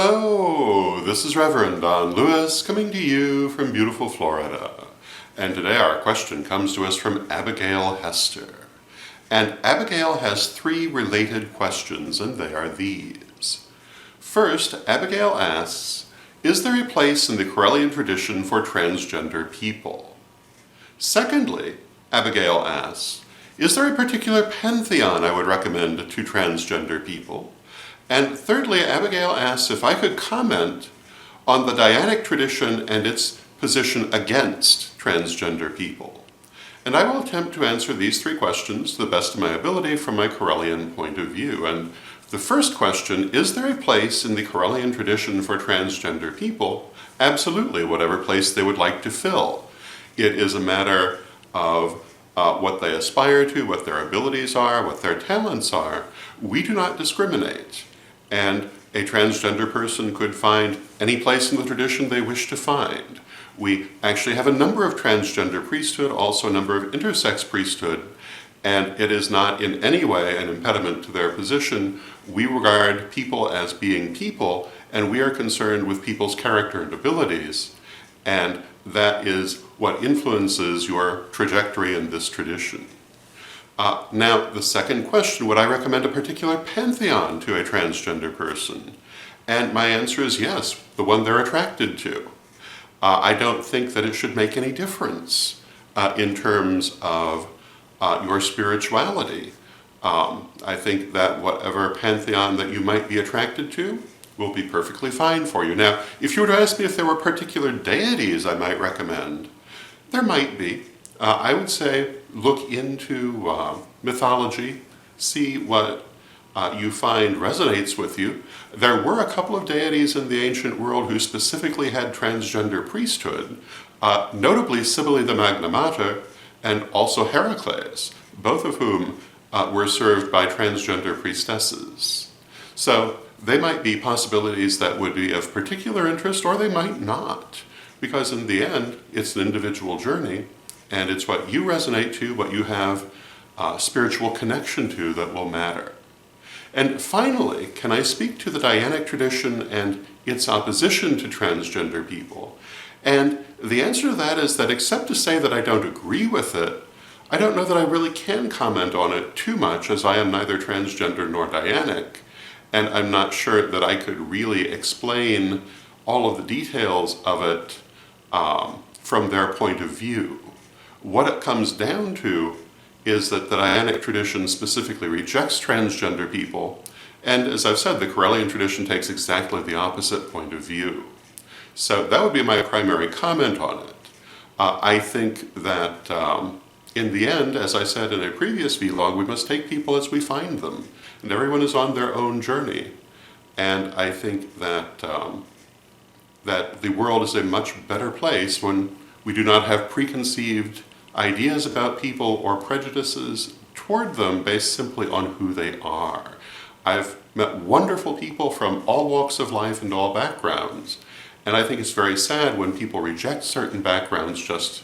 Hello, this is Reverend Don Lewis coming to you from beautiful Florida. And today our question comes to us from Abigail Hester. And Abigail has 3 related questions, and they are these. First, Abigail asks, is there a place in the Correllian tradition for transgender people? Secondly, Abigail asks, is there a particular pantheon I would recommend to transgender people? And thirdly, Abigail asks if I could comment on the Dianic tradition and its position against transgender people. And I will attempt to answer these 3 questions to the best of my ability from my Correllian point of view. And the first question, is there a place in the Correllian tradition for transgender people? Absolutely, whatever place they would like to fill. It is a matter of what they aspire to, what their abilities are, what their talents are. We do not discriminate. And a transgender person could find any place in the tradition they wish to find. We actually have a number of transgender priesthood, also a number of intersex priesthood, and it is not in any way an impediment to their position. We regard people as being people, and we are concerned with people's character and abilities, and that is what influences your trajectory in this tradition. Now, the second question, would I recommend a particular pantheon to a transgender person? And my answer is yes, the one they're attracted to. I don't think that it should make any difference in terms of your spirituality. I think that whatever pantheon that you might be attracted to will be perfectly fine for you. Now, if you were to ask me if there were particular deities I might recommend, there might be. I would say look into mythology, see what you find resonates with you. There were a couple of deities in the ancient world who specifically had transgender priesthood, notably Cybele the Magna Mater and also Heracles, both of whom were served by transgender priestesses. So they might be possibilities that would be of particular interest, or they might not, because in the end, it's an individual journey, and it's what you resonate to, what you have spiritual connection to that will matter. And finally, can I speak to the Dianic tradition and its opposition to transgender people? And the answer to that is that except to say that I don't agree with it, I don't know that I really can comment on it too much, as I am neither transgender nor Dianic, and I'm not sure that I could really explain all of the details of it from their point of view. What it comes down to is that the Dianic tradition specifically rejects transgender people, and as I've said, the Correllian tradition takes exactly the opposite point of view. So that would be my primary comment on it. I think that in the end, as I said in a previous vlog, we must take people as we find them, and everyone is on their own journey. And I think that that the world is a much better place when we do not have preconceived ideas about people or prejudices toward them based simply on who they are. I've met wonderful people from all walks of life and all backgrounds, and I think it's very sad when people reject certain backgrounds just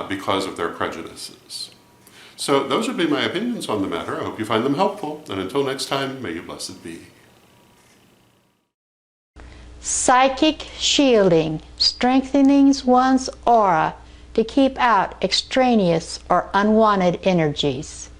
because of their prejudices. So those would be my opinions on the matter. I hope you find them helpful, and until next time, may you blessed be. Psychic shielding, strengthening one's aura to keep out extraneous or unwanted energies.